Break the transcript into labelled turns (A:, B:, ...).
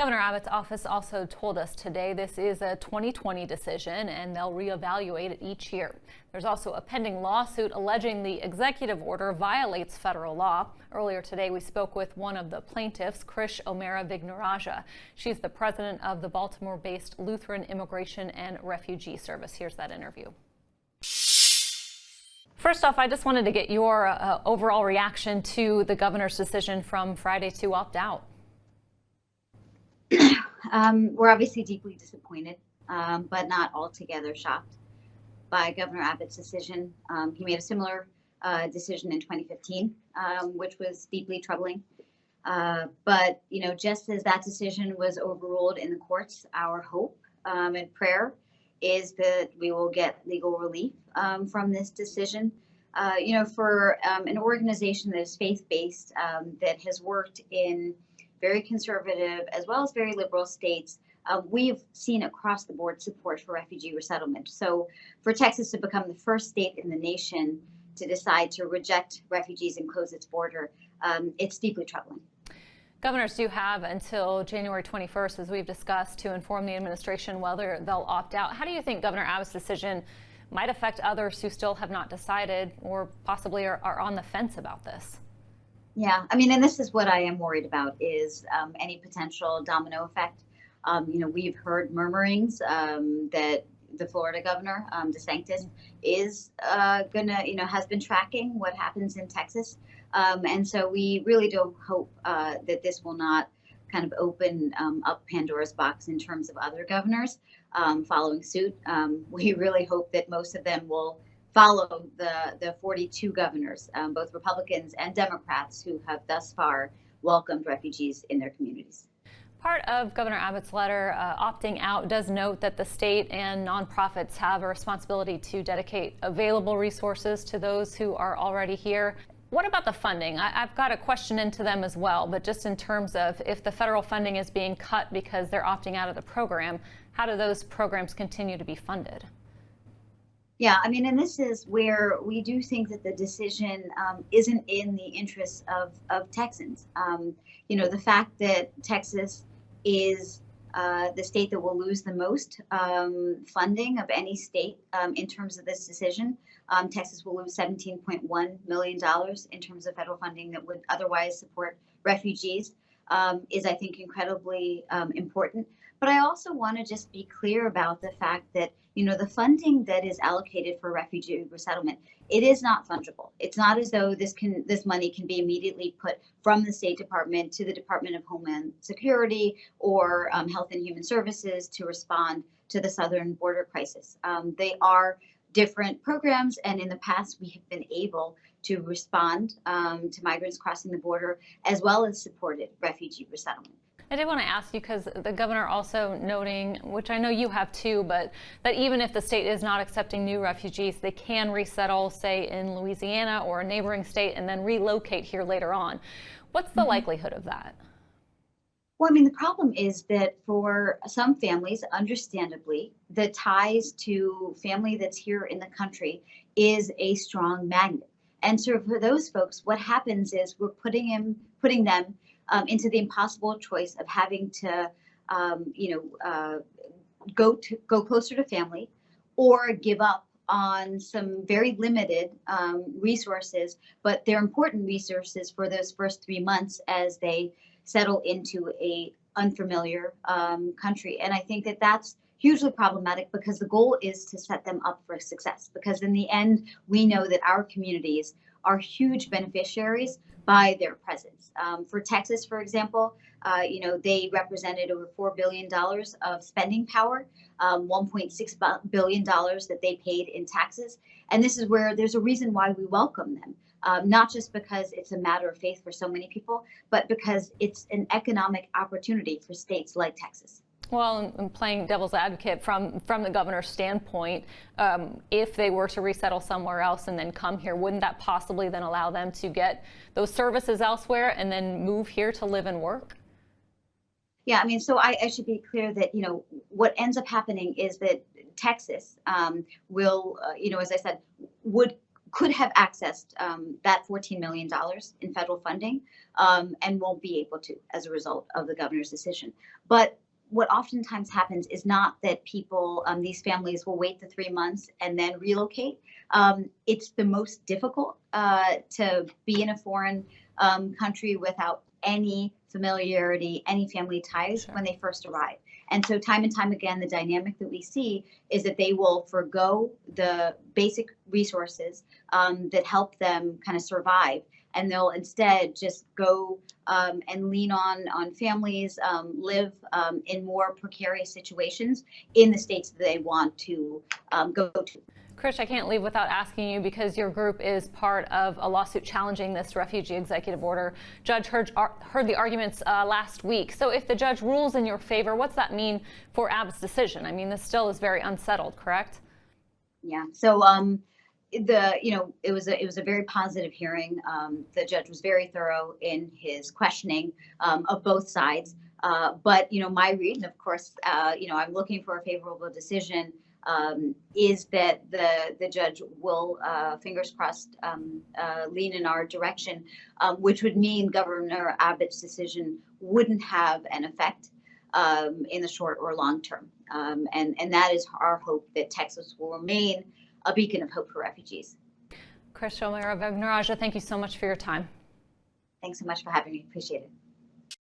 A: Governor Abbott's office also told us today this is a 2020 decision and they'll reevaluate it each year. There's also a pending lawsuit alleging the executive order violates federal law. Earlier today, we spoke with one of the plaintiffs, Krish O'Mara Vignarajah. She's the president of the Baltimore-based Lutheran Immigration and Refugee Service. Here's that interview. First off, I just wanted to get your overall reaction to the governor's decision from Friday to opt out.
B: We're obviously deeply disappointed, but not altogether shocked by Governor Abbott's decision. He made a similar decision in 2015, which was deeply troubling. But, just as that decision was overruled in the courts, our hope and prayer is that we will get legal relief from this decision. For an organization that is faith-based, that has worked in very conservative as well as very liberal states, we've seen across the board support for refugee resettlement. So for Texas to become the first state in the nation to decide to reject refugees and close its border, it's deeply troubling.
A: Governors do have until January 21st, as we've discussed, to inform the administration whether they'll opt out. How do you think Governor Abbott's decision might affect others who still have not decided or possibly are on the fence about this?
B: Yeah, and this is what I am worried about is any potential domino effect. We've heard murmurings that the Florida governor, DeSantis, is has been tracking what happens in Texas. And so we really do hope that this will not kind of open up Pandora's box in terms of other governors following suit. We really hope that most of them will follow the 42 governors, both Republicans and Democrats, who have thus far welcomed refugees in their communities.
A: Part of Governor Abbott's letter opting out does note that the state and nonprofits have a responsibility to dedicate available resources to those who are already here. What about the funding? I've got a question into them as well, but just in terms of if the federal funding is being cut because they're opting out of the program, how do those programs continue to be funded?
B: Yeah, and this is where we do think that the decision isn't in the interests of Texans. The fact that Texas is the state that will lose the most funding of any state in terms of this decision. Texas will lose $17.1 million in terms of federal funding that would otherwise support refugees, is, I think, incredibly important. But I also want to just be clear about the fact that, the funding that is allocated for refugee resettlement, it is not fungible. It's not as though this money can be immediately put from the State Department to the Department of Homeland Security or Health and Human Services to respond to the southern border crisis. They are different programs, and in the past we have been able to respond to migrants crossing the border as well as supported refugee resettlement.
A: I did want to ask you, because the governor also noting, which I know you have too, but that even if the state is not accepting new refugees, they can resettle, say, in Louisiana or a neighboring state and then relocate here later on. What's the likelihood of that?
B: Well, the problem is that for some families, understandably, the ties to family that's here in the country is a strong magnet. And so for those folks, what happens is we're putting them into the impossible choice of having to, go closer to family, or give up on some very limited resources, but they're important resources for those first 3 months as they settle into a unfamiliar country. And I think that that's hugely problematic, because the goal is to set them up for success. Because in the end, we know that our communities are huge beneficiaries by their presence. For Texas, for example, they represented over $4 billion of spending power, $1.6 billion that they paid in taxes. And this is where there's a reason why we welcome them. Not just because it's a matter of faith for so many people, but because it's an economic opportunity for states like Texas.
A: Well, and playing devil's advocate from the governor's standpoint, if they were to resettle somewhere else and then come here, wouldn't that possibly then allow them to get those services elsewhere and then move here to live and work?
B: Yeah, so I should be clear that, what ends up happening is that Texas will, as I said, would could have accessed that $14 million in federal funding and won't be able to as a result of the governor's decision. But what oftentimes happens is not that people, these families will wait the 3 months and then relocate. It's the most difficult to be in a foreign country without any familiarity, any family ties when they first arrive. And so time and time again, the dynamic that we see is that they will forego the basic resources that help them kind of survive. And they'll instead just go and lean on families, live in more precarious situations in the states that they want to go to.
A: Krish, I can't leave without asking you, because your group is part of a lawsuit challenging this refugee executive order. Judge heard the arguments last week. So if the judge rules in your favor, what's that mean for Abbott's decision? I mean, this still is very unsettled, correct?
B: Yeah. So it was a very positive hearing. The judge was very thorough in his questioning of both sides. But my read, and of course, I'm looking for a favorable decision. Is that the judge will, fingers crossed, lean in our direction, which would mean Governor Abbott's decision wouldn't have an effect in the short or long term. And that is our hope, that Texas will remain a beacon of hope for refugees.
A: Krish O'Mara Vignarajah, thank you so much for your time.
B: Thanks so much for having me. Appreciate it.